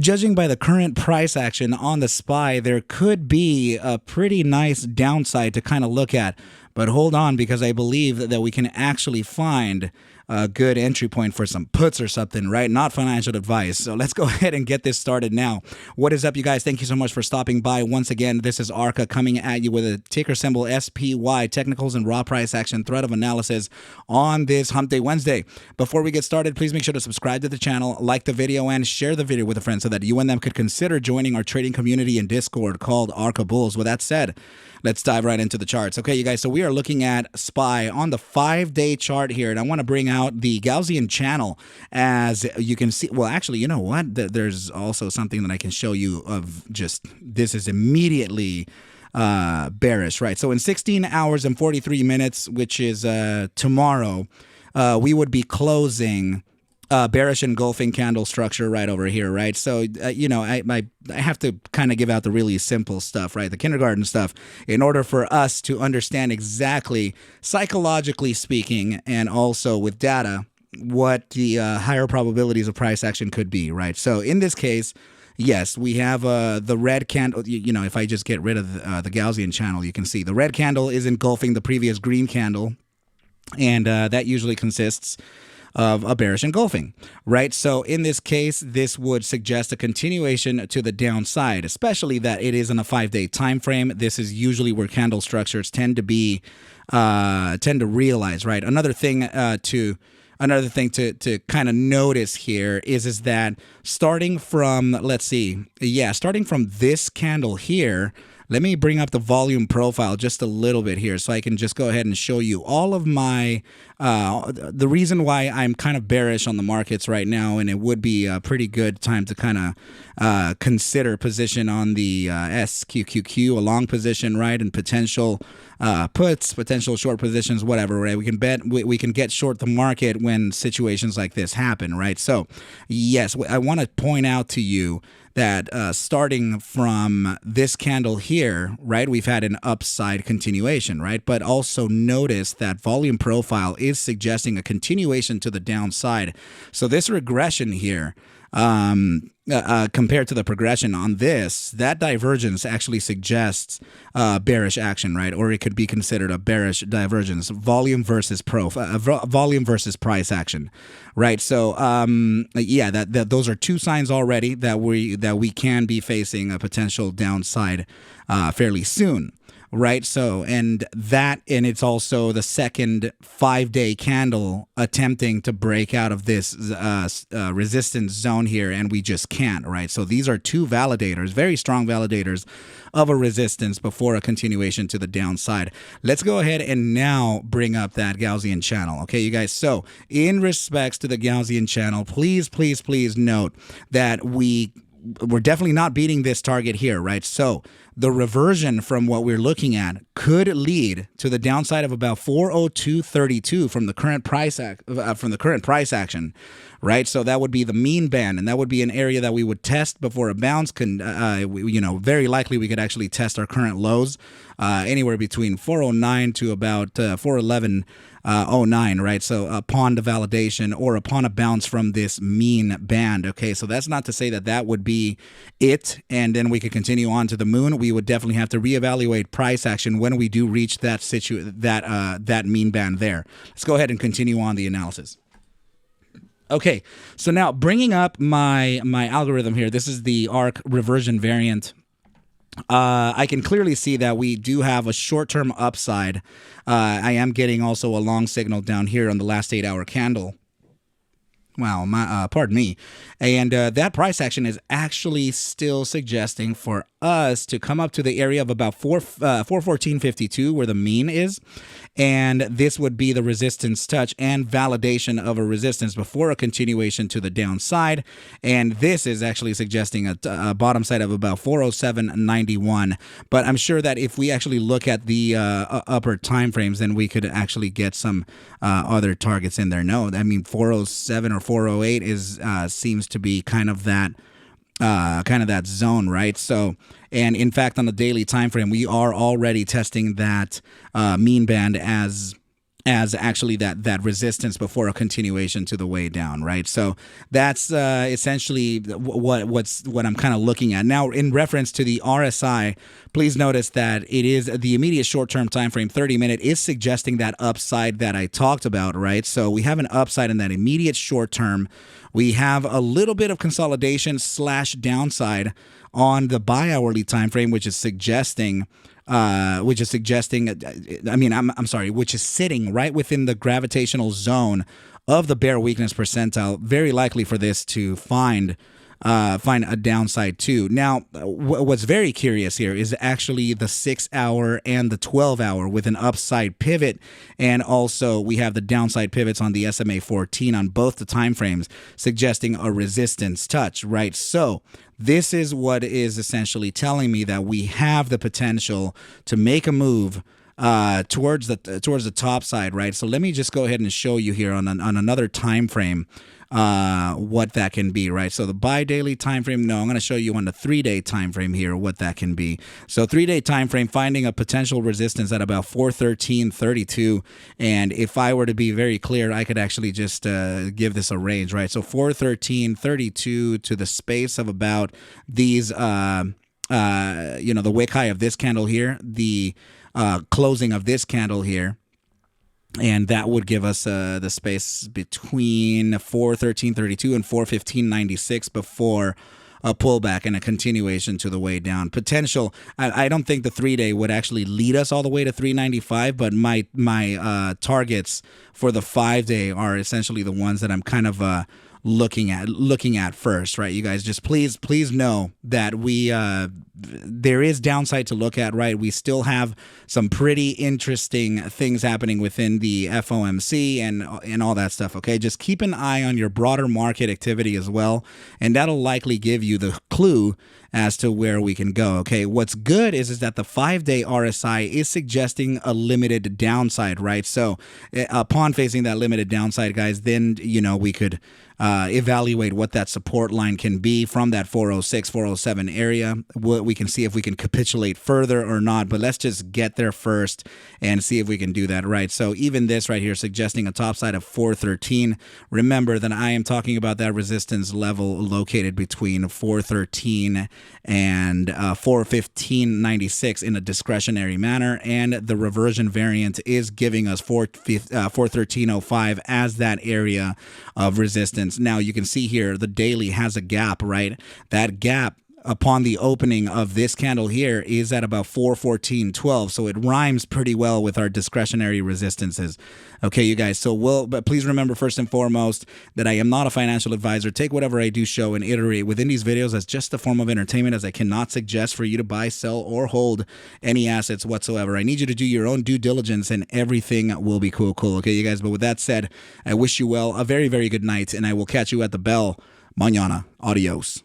Judging by the current price action on the SPY, there could be a pretty nice downside to kind of look at. But hold on, because I believe that we can actually find a good entry point for some puts or something, right? Not financial advice. So let's go ahead and get this started now. What is up, you guys? Thank you so much for stopping by. Once again, this is ARCa coming at you with a ticker symbol SPY, technicals and raw price action thread of analysis on this Hump Day Wednesday. Before we get started, please make sure to subscribe to the channel, like the video, and share the video with a friend so that you and them could consider joining our trading community in Discord called ARCa Bulls. With that said, let's dive right into the charts. Okay, you guys, so we are looking at SPY on the 5-day chart here, and I want to bring out the Gaussian channel. As you can see, well, actually, you know what? There's also something that I can show you of just, this is immediately bearish, right? So in 16 hours and 43 minutes, which is tomorrow, we would be closing bearish engulfing candle structure right over here, right? So, you know, I have to kind of give out the really simple stuff, right? The kindergarten stuff, in order for us to understand exactly, psychologically speaking, and also with data, what the higher probabilities of price action could be, right? So in this case, yes, we have the red candle. You know, if I just get rid of the Gaussian channel, you can see the red candle is engulfing the previous green candle, and that usually consists of a bearish engulfing, right? So in this case, this would suggest a continuation to the downside, especially that it is in a 5-day time frame. This is usually where candle structures tend to realize, right? Another thing to kind of notice here is that starting from, let's see, yeah, starting from this candle here. Let me bring up the volume profile just a little bit here so I can just go ahead and show you all of my, the reason why I'm kind of bearish on the markets right now, and it would be a pretty good time to kind of consider position on the SQQQ, a long position, right, and potential puts, potential short positions, whatever, right? We can get short the market when situations like this happen, right? So, yes, I want to point out to you that starting from this candle here, right, we've had an upside continuation, right? But also notice that volume profile is suggesting a continuation to the downside. So this regression here, compared to the progression on this, that divergence actually suggests bearish action, right? Or it could be considered a bearish divergence, volume versus volume versus price action, right? So yeah, those are two signs already that we can be facing a potential downside fairly soon. Right. So, and it's also the second 5-day candle attempting to break out of this resistance zone here, and we just can't. Right. So these are two validators, very strong validators of a resistance before a continuation to the downside. Let's go ahead and now bring up that Gaussian channel. Okay, you guys. So in respects to the Gaussian channel, please note that we're definitely not beating this target here, right? So the reversion from what we're looking at could lead to the downside of about 402.32 from the current price action, right? So that would be the mean band, and that would be an area that we would test before a bounce. You know, very likely we could actually test our current lows anywhere between 409 to about 411.09, right? So upon the validation or upon a bounce from this mean band. Okay, so that's not to say that that would be it, and then we could continue on to the moon. We would definitely have to reevaluate price action when we do reach that mean band there. Let's go ahead and continue on the analysis. Okay, so now bringing up my algorithm here. This is the ARC reversion variant. I can clearly see that we do have a short-term upside. I am getting also a long signal down here on the last 8-hour candle. Wow, pardon me. And that price action is actually still suggesting for us to come up to the area of about 414.52 where the mean is. And this would be the resistance touch and validation of a resistance before a continuation to the downside. And this is actually suggesting a bottom side of about 407.91. But I'm sure that if we actually look at the upper time frames, then we could actually get some other targets in there. No, I mean 407 or 408 is seems to be kind of that zone, right? So, and in fact, on the daily time frame, we are already testing that mean band as as actually that resistance before a continuation to the way down, right? So that's essentially what I'm kind of looking at now. In reference to the RSI, please notice that it is the immediate short-term time frame, 30-minute, is suggesting that upside that I talked about, right? So we have an upside in that immediate short term. We have a little bit of consolidation / downside on the bi-hourly time frame, which is suggesting which is sitting right within the gravitational zone of the bear weakness percentile. Very likely for this to find a downside too. Now, what's very curious here is actually the 6-hour and the 12-hour with an upside pivot, and also we have the downside pivots on the SMA 14 on both the time frames, suggesting a resistance touch, right? So this is what is essentially telling me that we have the potential to make a move towards the top side, right? So let me just go ahead and show you here on another time frame what that can be, right? So the bi-daily time frame, no, I'm going to show you on the 3-day time frame here what that can be. So 3-day time frame, finding a potential resistance at about 413.32, and if I were to be very clear, I could actually just give this a range, right? So 413.32 to the space of about these the wick high of this candle here, the closing of this candle here, and that would give us the space between 413.32 and 415.96 before a pullback and a continuation to the way down. Potential, I don't think the 3-day would actually lead us all the way to 395, but my targets for the 5-day are essentially the ones that I'm kind of looking at first, right? You guys, just please know that we there is downside to look at, right? We still have some pretty interesting things happening within the FOMC and all that stuff, okay? Just keep an eye on your broader market activity as well, and that'll likely give you the clue as to where we can go, okay? What's good is that the 5-day RSI is suggesting a limited downside, right? So upon facing that limited downside, guys, then, we could evaluate what that support line can be from that 406, 407 area. We can see if we can capitulate further or not, but let's just get there first and see if we can do that, right? So even this right here suggesting a top side of 413. Remember that I am talking about that resistance level located between 413 and 415.96 in a discretionary manner, and the reversion variant is giving us 413.05 as that area of resistance. Now you can see here the daily has a gap, right? That gap upon the opening of this candle here is at about 414.12, so it rhymes pretty well with our discretionary resistances. Okay, you guys, but please remember first and foremost that I am not a financial advisor. Take whatever I do show and iterate within these videos as just a form of entertainment, as I cannot suggest for you to buy, sell, or hold any assets whatsoever. I need you to do your own due diligence and everything will be cool, okay, you guys? But with that said, I wish you well, a very, very good night, and I will catch you at the bell mañana. Adios.